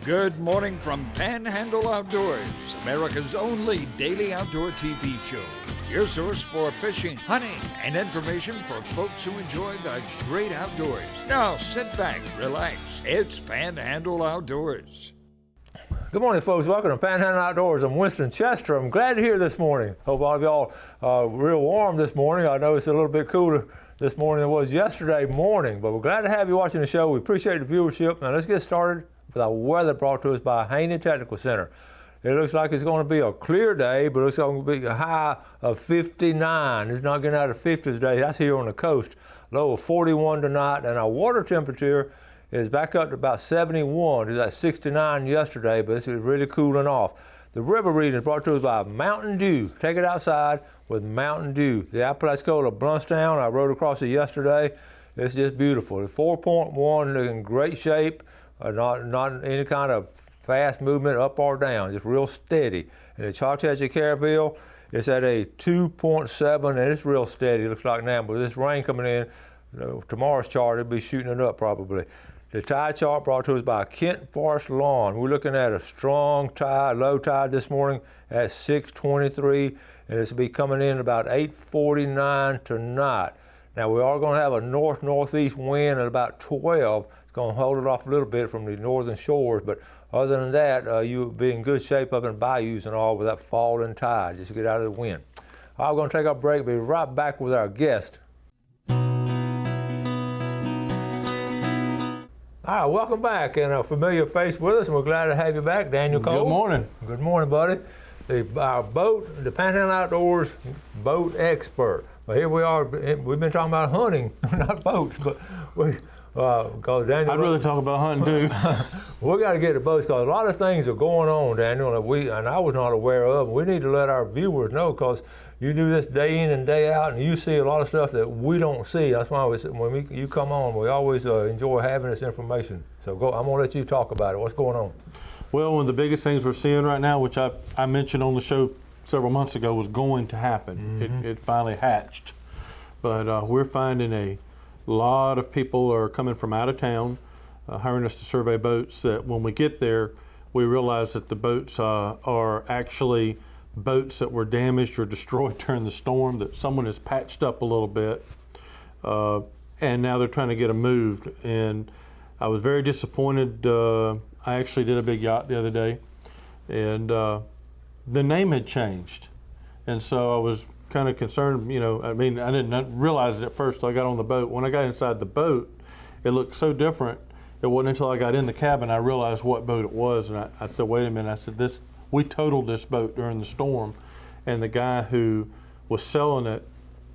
Good morning from Panhandle Outdoors, America's only daily outdoor TV show. Your source for fishing, hunting, and information for folks who enjoy the great outdoors. Now sit back, relax. It's Panhandle Outdoors. Good morning, folks. Welcome to Panhandle Outdoors. I'm Winston Chester. I'm glad to hear this morning. Hope all of y'all are real warm this morning. I know it's a little bit cooler this morning than it was yesterday morning, but we're glad to have you watching the show. We appreciate the viewership. Now let's get started with our weather brought to us by Haney Technical Center. It looks like it's going to be a clear day, but it's going to be a high of 59. It's not getting out of 50s today. That's here on the coast. Low of 41 tonight, and our water temperature is back up to about 71. It was at 69 yesterday, but it's really cooling off. The river reading is brought to us by Mountain Dew. Take it outside with Mountain Dew. The Apalachicola Bluntstown, I rode across it yesterday. It's just beautiful. It's 4.1, in great shape. Not any kind of fast movement up or down, just real steady. And the Chautauqua Caraville, it's at a 2.7, and it's real steady, it looks like now. But with this rain coming in, tomorrow's chart, it'll be shooting it up probably. The tide chart brought to us by Kent Forest Lawn. We're looking at a strong tide, low tide this morning at 6:23, and it's be coming in about 8:49 tonight. Now we are going to have a north-northeast wind at about 12. It's going to hold it off a little bit from the northern shores, but other than that, you'll be in good shape up in bayous and all with that falling tide, just to get out of the wind. All right, we're going to take our break. Be right back with our guest. All right, welcome back, and a familiar face with us, and we're glad to have you back, Daniel Cole. Good morning. Good morning, buddy. Our boat, the Panhandle Outdoors boat expert. Well, here we are. We've been talking about hunting, not boats, but because Daniel. I'd rather talk about hunting too. We got to get the boats because a lot of things are going on, Daniel, and I was not aware of. We need to let our viewers know because you do this day in and day out, and you see a lot of stuff that we don't see. That's why when you come on, we always enjoy having this information. So I'm going to let you talk about it. What's going on? Well, one of the biggest things we're seeing right now, which I mentioned on the show several months ago, was going to happen. Mm-hmm. It finally hatched. But we're finding a lot of people are coming from out of town, hiring us to survey boats that when we get there, we realize that the boats are actually boats that were damaged or destroyed during the storm, that someone has patched up a little bit, and now they're trying to get them moved. And I was very disappointed. I actually did a big yacht the other day, and the name had changed. And so I was kind of concerned, I didn't realize it at first till I got on the boat. When I got inside the boat, it looked so different. It wasn't until I got in the cabin I realized what boat it was, and I said, wait a minute, I said, we totaled this boat during the storm, and the guy who was selling it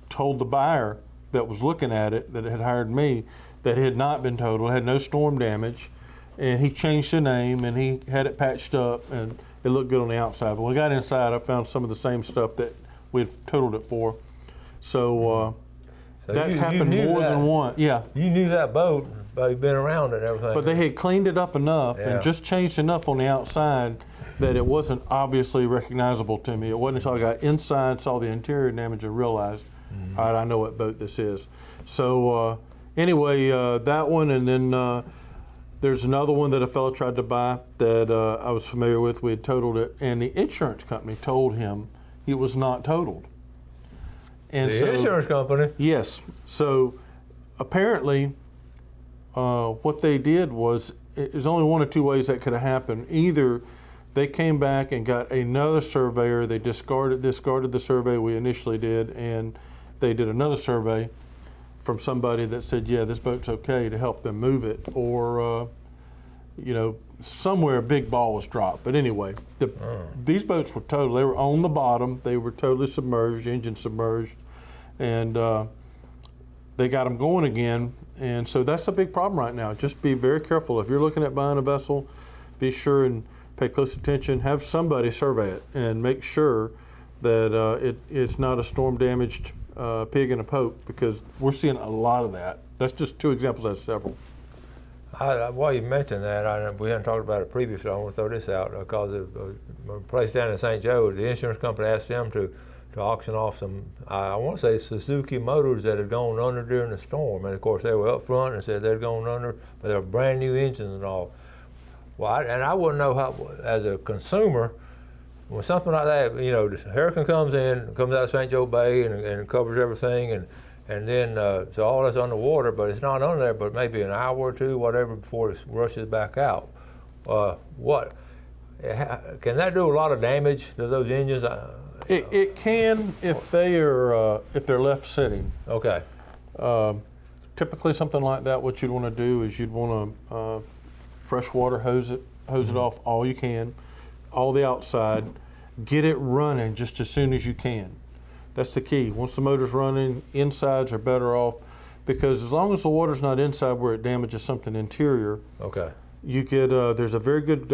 told the buyer that was looking at it, that had hired me, that it had not been totaled, had no storm damage, and he changed the name, and he had it patched up, and it looked good on the outside. But when I got inside, I found some of the same stuff that we had totaled it for. So that's happened more than once. Yeah. You knew that boat, but you've been around it and everything. But they had cleaned it up enough and just changed enough on the outside that it wasn't obviously recognizable to me. It wasn't until I got inside, saw the interior damage, and realized, all right, I know what boat this is. So anyway, that one, and then there's another one that a fellow tried to buy that I was familiar with. We had totaled it, and the insurance company told him it was not totaled. And the insurance company? Yes. So apparently what they did was, there's only one of two ways that could have happened. Either they came back and got another surveyor, they discarded the survey we initially did, and they did another survey from somebody that said, yeah, this boat's okay, to help them move it, or somewhere a big ball was dropped. But anyway, these boats were total. They were on the bottom. They were totally submerged, engine submerged, and they got them going again. And so that's a big problem right now. Just be very careful. If you're looking at buying a vessel, be sure and pay close attention. Have somebody survey it and make sure that it's not a storm-damaged pig in a poke, because we're seeing a lot of that. That's just two examples out of several. While you mentioned that, we hadn't talked about it previously. I want to throw this out because of a place down in St. Joe. The insurance company asked them to auction off some, I want to say, Suzuki motors that had gone under during the storm. And of course, they were up front and said they'd gone under, but they were brand new engines and all. Well, I wouldn't know how, as a consumer, when something like that, this hurricane comes out of St. Joe Bay and covers everything, and then so all that's underwater, but it's not under there, but maybe an hour or two, whatever, before it rushes back out. Can that do a lot of damage to those engines? It can if they're left sitting. Okay. Typically, something like that, what you'd want to do is you'd want to fresh water hose it off all you can, all the outside, get it running just as soon as you can. That's the key. Once the motor's running, insides are better off, because as long as the water's not inside where it damages something interior, okay, you get there's a very good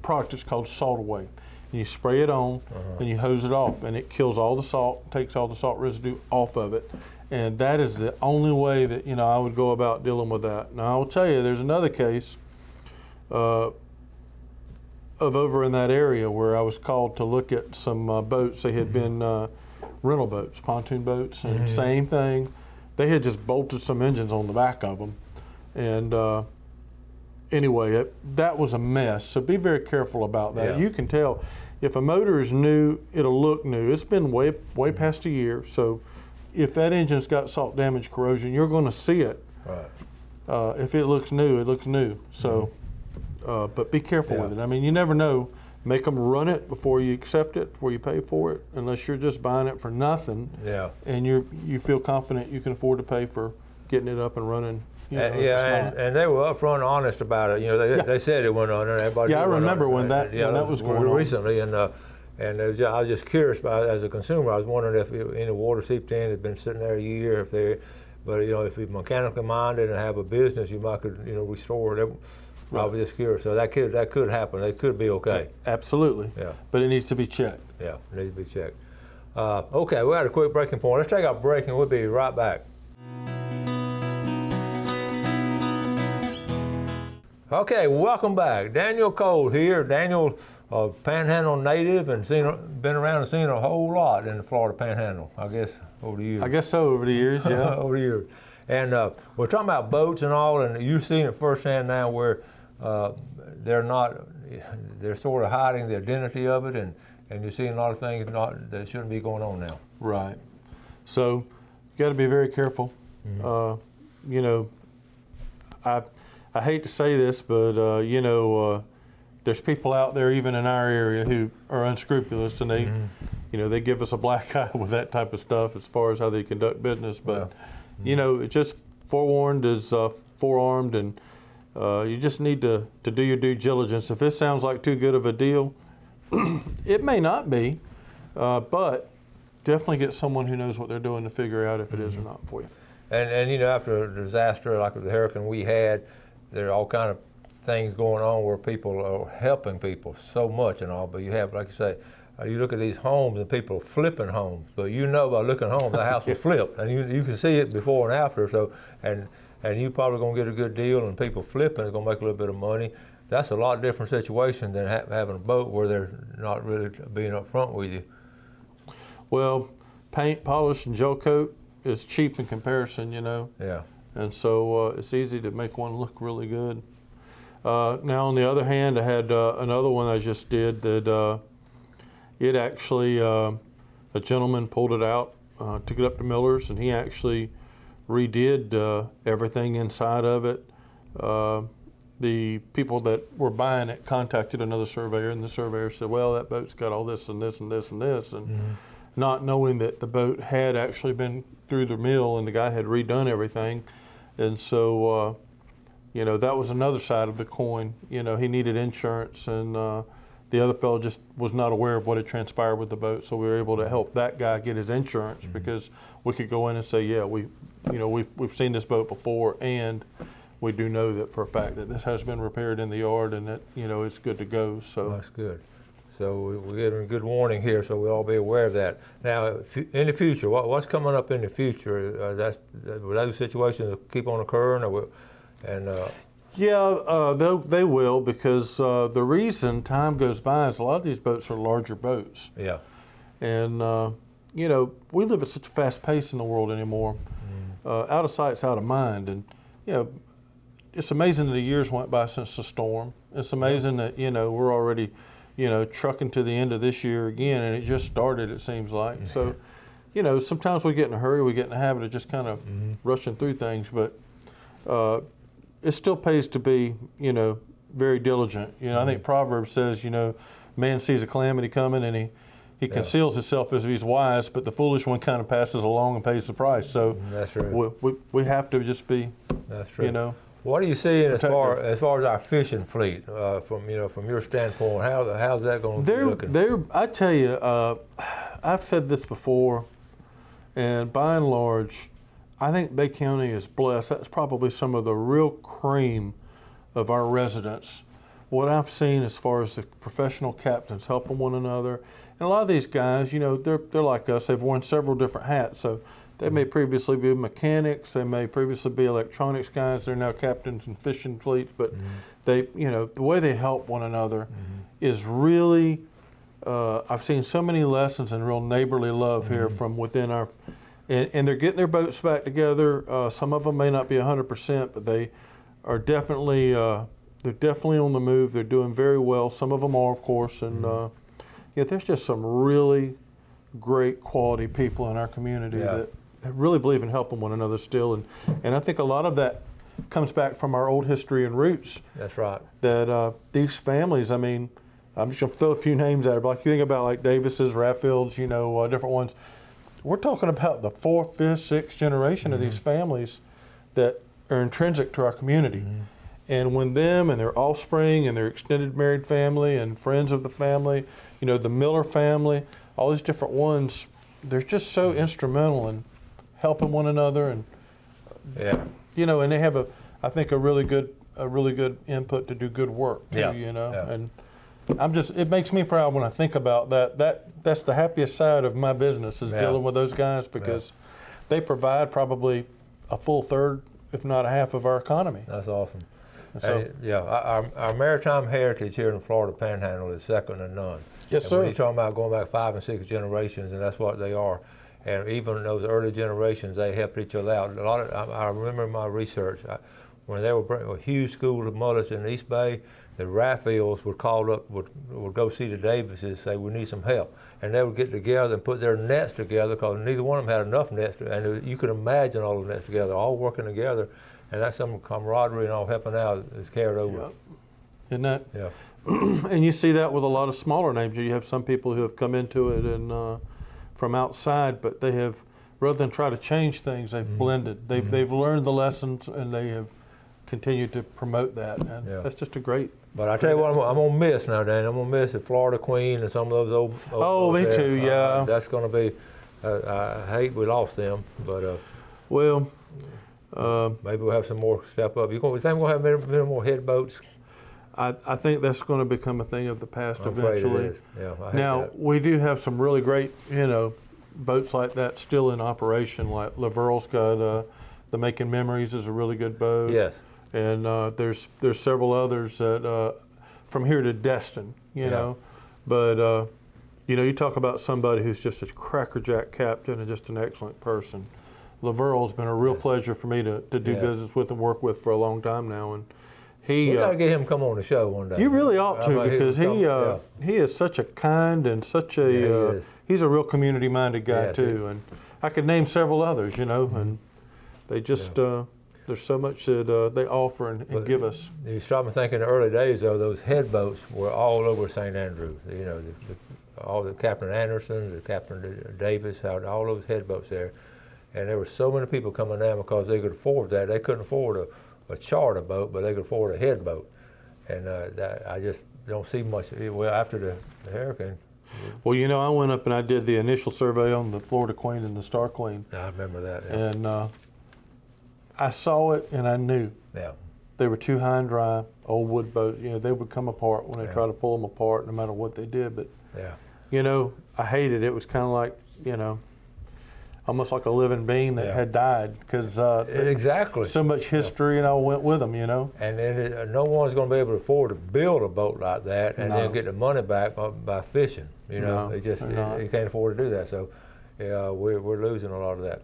product. It's called Salt Away. And you spray it on, and you hose it off, and it kills all the salt, takes all the salt residue off of it. And that is the only way that I would go about dealing with that. Now, I will tell you, there's another case of over in that area where I was called to look at some boats. They had been rental boats, pontoon boats, and same thing. They had just bolted some engines on the back of them. And anyway, that was a mess. So be very careful about that. Yeah. You can tell if a motor is new, it'll look new. It's been way past a year. So if that engine's got salt damage, corrosion, you're going to see it. Right. If it looks new, it looks new. So, but be careful with it. I mean, you never know. Make them run it before you accept it, before you pay for it, unless you're just buying it for nothing. Yeah. And you feel confident you can afford to pay for getting it up and running. And they were upfront and honest about it. They said it went under. Everybody. Yeah, I remember when that was going on recently, and I was just curious about, as a consumer, I was wondering if any water seeped in, had been sitting there a year, but if you're mechanically minded and have a business, you might could restore it. I was just curious. So that could happen. They could be okay. Absolutely. Yeah. But it needs to be checked. Yeah, it needs to be checked. Okay, we got a quick breaking point. Let's take our break, and we'll be right back. Okay, welcome back. Daniel Cole here. Daniel, Panhandle native, and been around and seen a whole lot in the Florida Panhandle, I guess, over the years. I guess so, over the years, yeah. Over the years. And we're talking about boats and all, and you've seen it firsthand now where they're sort of hiding the identity of it, and you're seeing a lot of things that shouldn't be going on now. Right. So you got to be very careful. I hate to say this, but there's people out there even in our area who are unscrupulous, and they give us a black eye with that type of stuff as far as how they conduct business. But it's just forewarned is forearmed, and you just need to do your due diligence. If this sounds like too good of a deal, it may not be, but definitely get someone who knows what they're doing to figure out if it is or not for you. And after a disaster like the hurricane we had, there are all kind of things going on where people are helping people so much and all, but you have, like you say, you look at these homes and people are flipping homes, but by looking at homes, the house was flipped, and you can see it before and after. So, and you probably gonna get a good deal, and people flipping are gonna make a little bit of money. That's a lot different situation than having a boat where they're not really being up front with you. Well, paint, polish, and gel coat is cheap in comparison, Yeah. And so it's easy to make one look really good. Now, on the other hand, I had another one I just did that it actually, a gentleman pulled it out, took it up to Miller's, and he actually redid everything inside of it. The people that were buying it contacted another surveyor, and the surveyor said, well, that boat's got all this and this and this and this, and not knowing that the boat had actually been through the mill and the guy had redone everything. And so, that was another side of the coin. He needed insurance, and the other fellow just was not aware of what had transpired with the boat. So we were able to help that guy get his insurance because we could go in and say, yeah, we've seen this boat before, and we do know that for a fact that this has been repaired in the yard and that, it's good to go. So that's good. So we're getting a good warning here, so we'll all be aware of that. Now, in the future, what's coming up in the future? Will those situations keep on occurring, Yeah, they will, because the reason time goes by is a lot of these boats are larger boats. Yeah. And, we live at such a fast pace in the world anymore. Out of sight's out of mind. And, it's amazing that the years went by since the storm. It's amazing that, we're already, trucking to the end of this year again, and it just started, it seems like. So, sometimes we get in a hurry, we get in the habit of just kind of rushing through things, but it still pays to be, very diligent. I think Proverbs says, man sees a calamity coming and he conceals himself as if he's wise, but the foolish one kind of passes along and pays the price. So that's true. We have to just be, that's true. What are you seeing as far as our fishing fleet from your standpoint? How's that going to be looking? I tell you, I've said this before, and by and large, I think Bay County is blessed. That's probably some of the real cream of our residents. What I've seen as far as the professional captains helping one another, and a lot of these guys, they're like us. They've worn several different hats. So they may previously be mechanics. They may previously be electronics guys. They're now captains in fishing fleets. But they, the way they help one another is really. I've seen so many lessons and real neighborly love here from within our. And they're getting their boats back together. Some of them may not be 100%, but they are definitely they're definitely on the move. They're doing very well. Some of them are, of course, and there's just some really great quality people in our community that really believe in helping one another still. And I think a lot of that comes back from our old history and roots. That's right. That these families, I mean, I'm just going to throw a few names out. But like you think about like Davis's, Raffield's, different ones. We're talking about the 4th, 5th, 6th generation of these families that are intrinsic to our community. And when them and their offspring and their extended married family and friends of the family, the Miller family, all these different ones, they're just so instrumental in helping one another. And, and they have I think a really good input to do good work too, and it makes me proud when I think about that. That's the happiest side of my business is dealing with those guys because they provide probably a full third, if not a half of our economy. That's awesome. So, our maritime heritage here in the Florida Panhandle is second to none. Yes, sir. When you're talking about going back 5 and 6 generations, and that's what they are. And even in those early generations, they helped each other out. I remember my research when they were bringing a huge school of mullets in the East Bay. The Raffields were called up, would go see the Davises, say we need some help, and they would get together and put their nets together because neither one of them had enough nets, and you could imagine all the nets together, all working together, and that's some camaraderie and all helping out is carried over. Isn't that? Yeah. And you see that with a lot of smaller names. You have some people who have come into it and from outside, but they have, rather than try to change things, they've blended. They've learned the lessons and they have continued to promote that, and that's just a great. But I tell you what, I'm gonna miss now, Dan. I'm gonna miss the Florida Queen and some of those old. Oh, me too. Yeah. That's gonna be. I hate we lost them, but. Well. Maybe we'll have some more step up. You think we'll have many more head boats? I think that's going to become a thing of the past eventually. It is. Yeah. Now we do have some really great, boats like that still in operation. Like Laverle's got the Making Memories is a really good boat. Yes. And there's several others that from here to Destin, know. But you talk about somebody who's just a crackerjack captain and just an excellent person. Laverle's been a real pleasure for me to do business with and work with for a long time now, and we got to get him to come on the show one day. You really ought to because he is such a kind and such a he's a real community-minded guy too, and I could name several others, and they just there's so much that they offer and give us. You stop and think in the early days though, those head boats were all over St. Andrews. All the Captain Anderson, the Captain Davis, all those head boats there. And there were so many people coming down because they could afford that. They couldn't afford a charter boat, but they could afford a head boat. And I just don't see much. Well, after the hurricane. Well, I went up and I did the initial survey on the Florida Queen and the Star Queen. I remember that. Yeah. And I saw it and I knew. Yeah. They were too high and dry, old wood boats. They would come apart when they try to pull them apart, no matter what they did. But, I hated it. It was kind of like, almost like a living being that had died because exactly so much history and all went with them, And then no one's going to be able to afford to build a boat like that and then get the money back by fishing. They just you can't afford to do that. So, we're losing a lot of that.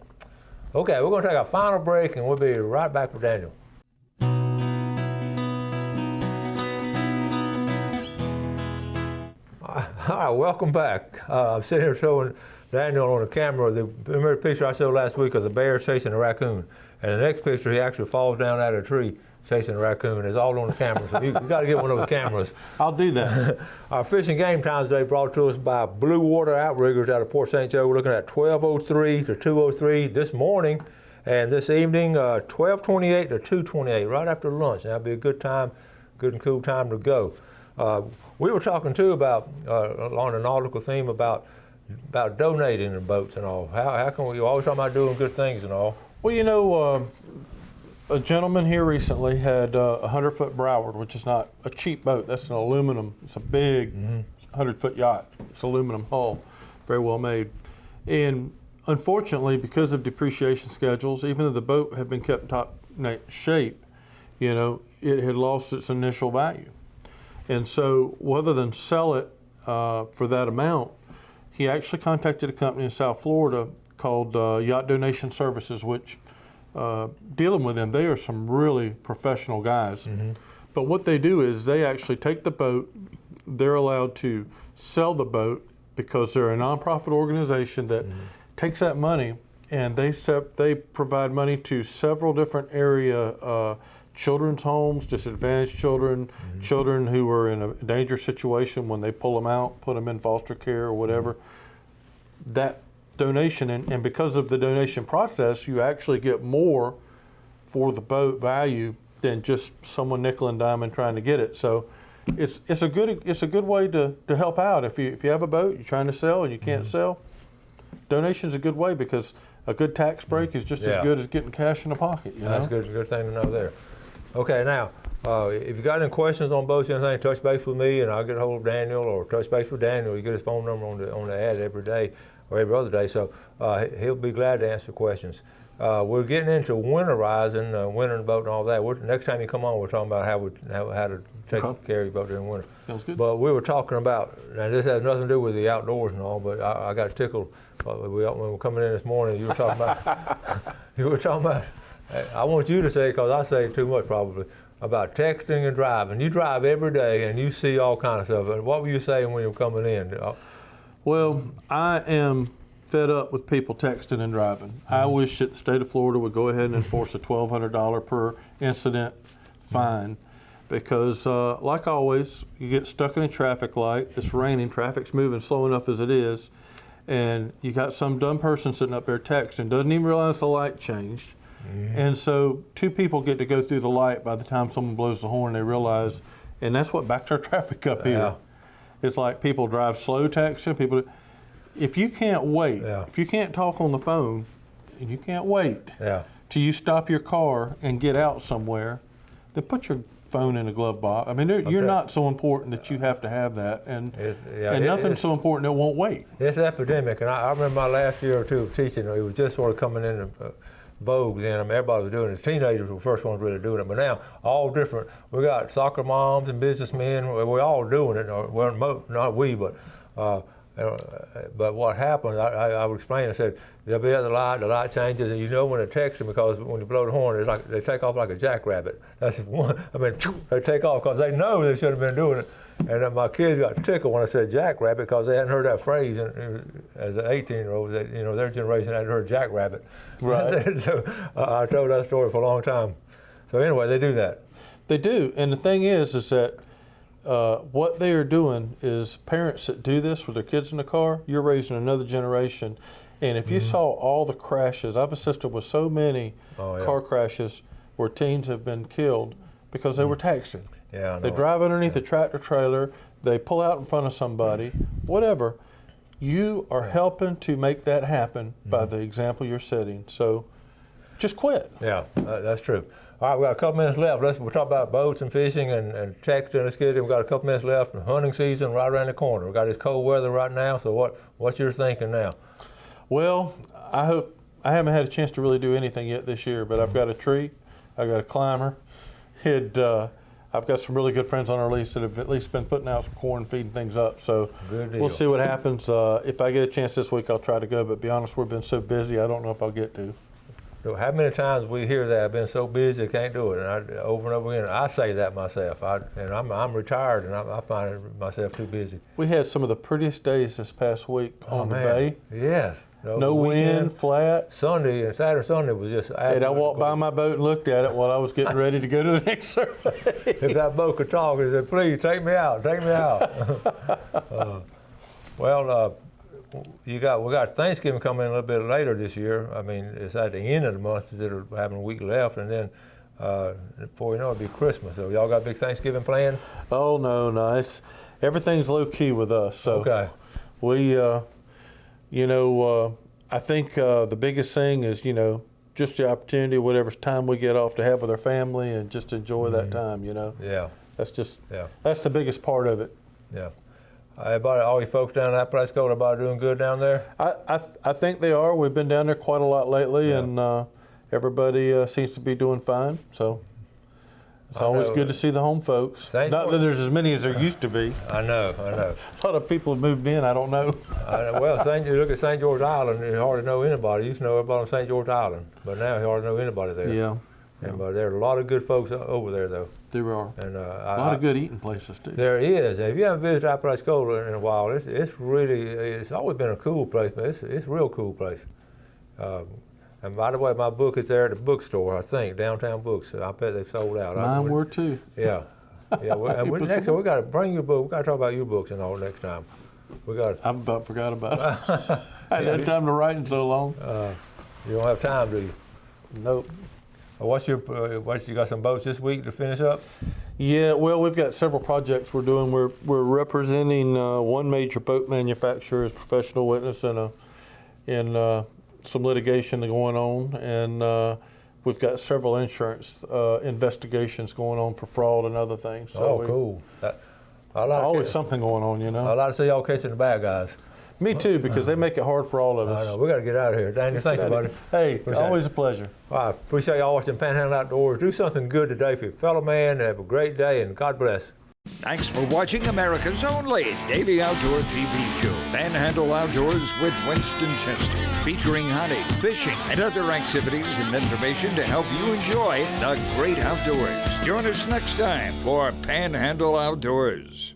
Okay, we're going to take our final break and we'll be right back with Daniel. All right, welcome back. I'm sitting here showing Daniel on the camera the picture I showed last week of the bear chasing a raccoon. And the next picture, he actually falls down out of a tree chasing a raccoon. It's all on the camera, so you got to get one of those cameras. I'll do that. Our fishing game time today brought to us by Blue Water Outriggers out of Port St. Joe. We're looking at 12:03 to 2:03 this morning, and this evening 12:28 to 2:28, right after lunch. And that'll be a good time, good and cool time to go. We were talking too about on an nautical theme about donating the boats and all. How can we always talking about doing good things and all? Well, you know, a gentleman here recently had a 100-foot Broward, which is not a cheap boat. That's an aluminum. It's a big 100-foot yacht. It's aluminum hull, very well made. And unfortunately, because of depreciation schedules, even though the boat had been kept in top shape, you know, it had lost its initial value. And so, rather than sell it for that amount, he actually contacted a company in South Florida called Yacht Donation Services, which dealing with them, they are some really professional guys. But what they do is they actually take the boat, they're allowed to sell the boat because they're a nonprofit organization that takes that money, and they provide money to several different area children's homes, disadvantaged children, children who are in a dangerous situation when they pull them out, put them in foster care or whatever. That donation, and because of the donation process, you actually get more for the boat value than just someone nickel and diming trying to get it. So it's a good way to help out. If you have a boat you're trying to sell and you can't sell, donation's a good way, because a good tax break is just as good as getting cash in the pocket. You know? That's good thing to know there. Okay, now if you got any questions on boats or anything, touch base with me and I'll get a hold of Daniel, or touch base with Daniel. You get his phone number on the ad every day or every other day, so he'll be glad to answer questions. We're getting into winterizing, wintering the boat and all that. Next time you come on, we're talking about how to take care of your boat during winter. Sounds good. But we were talking about, now this has nothing to do with the outdoors and all, but I got tickled when we were coming in this morning. You were talking about, I want you to say, because I say it too much probably, about texting and driving. You drive every day and you see all kinds of stuff. And what were you saying when you were coming in? Well, I am fed up with people texting and driving. I wish that the state of Florida would go ahead and enforce a $1,200 per incident fine, because like always, you get stuck in a traffic light, it's raining, traffic's moving slow enough as it is, and you got some dumb person sitting up there texting, doesn't even realize the light changed. And so two people get to go through the light by the time someone blows the horn, they realize, and that's what backed our traffic up here. It's like people drive slow texting, if you can't wait, if you can't talk on the phone, and you can't wait till you stop your car and get out somewhere, then put your phone in a glove box. I mean, you're not so important that you have to have that, and nothing's so important that won't wait. It's epidemic, and I remember my last year or two of teaching, it was just sort of coming in vogue then. I mean, everybody was doing it. Teenagers were the first ones really doing it, but now all different. We got soccer moms and businessmen. We're all doing it. Well, not we, but what happened, I would explain. I said, they'll be at the light changes, and you know when they're texting, because when you blow the horn, it's like they take off like a jackrabbit. That's one. I mean, they take off because they know they should have been doing it. And my kids got tickled when I said jackrabbit, because they hadn't heard that phrase as an 18-year-old. That, you know, their generation hadn't heard jackrabbit. Right. So I told that story for a long time. So anyway, they do that. They do, and the thing is that what they are doing is, parents that do this with their kids in the car, you're raising another generation. And if you saw all the crashes, I've assisted with so many car crashes where teens have been killed because they were texting. They drive underneath a tractor trailer, they pull out in front of somebody, whatever. You are helping to make that happen by the example you're setting. So just quit. Yeah, that's true. All right, we got a couple minutes left. We'll talk about boats and fishing and texting. Let's get it. We've got a couple minutes left. Hunting season right around the corner. We've got this cold weather right now, so what's your thinking now? Well, I haven't had a chance to really do anything yet this year, but I've got a tree, I've got a climber, I've got some really good friends on our lease that have at least been putting out some corn, feeding things up. So we'll see what happens. If I get a chance this week, I'll try to go. But to be honest, we've been so busy, I don't know if I'll get to. How many times we hear that I've been so busy I can't do it, and over and over again. I say that myself. I'm retired, and I find myself too busy. We had some of the prettiest days this past week on the bay. Yes. No wind, flat. Sunday and Saturday, Sunday was just. And I walked by my boat and looked at it while I was getting ready to go to the next survey. If that boat could talk, it said, "Please take me out, take me out." We got Thanksgiving coming in a little bit later this year. I mean, it's at the end of the month that we're having a week left, and then before you know it, it'll be Christmas. So y'all got a big Thanksgiving plan? Oh no, everything's low key with us. So okay. We, I think the biggest thing is just the opportunity, whatever time we get off to have with our family, and just enjoy that time. Yeah. That's the biggest part of it. Yeah. Everybody, all you folks down in that place, everybody doing good down there? I think they are. We've been down there quite a lot lately, and everybody seems to be doing fine. So it's always good to see the home folks. Not that there's as many as there used to be. I know. A lot of people have moved in. I don't know. You look at St. George Island, you hardly know anybody. You used to know everybody on St. George Island, but now you hardly know anybody there. Yeah. But there are a lot of good folks over there, though. There are. And a lot of good eating places, too. There is. If you haven't visited Apalachicola in a while, it's always been a cool place, but it's a real cool place. And by the way, my book is there at the bookstore, I think, Downtown Books. I bet they sold out. Mine were, too. Yeah. Next time, we got to bring your book. We got to talk about your books and all next time. I've about forgot about it. I hadn't had time to write in so long. You don't have time, do you? Nope. You got some boats this week to finish up? Yeah, well, we've got several projects we're doing. We're representing one major boat manufacturer as professional witness in some litigation going on, and we've got several insurance investigations going on for fraud and other things. So cool. Always something going on, I like to see y'all catching the bad guys. Me too, because they make it hard for all of us. I know. We got to get out of here. Daniel, thank you, buddy. Hey, always a pleasure. I appreciate y'all watching Panhandle Outdoors. Do something good today for your fellow man. Have a great day, and God bless. Thanks for watching America's only daily outdoor TV show, Panhandle Outdoors with Winston Chester, featuring hunting, fishing, and other activities and information to help you enjoy the great outdoors. Join us next time for Panhandle Outdoors.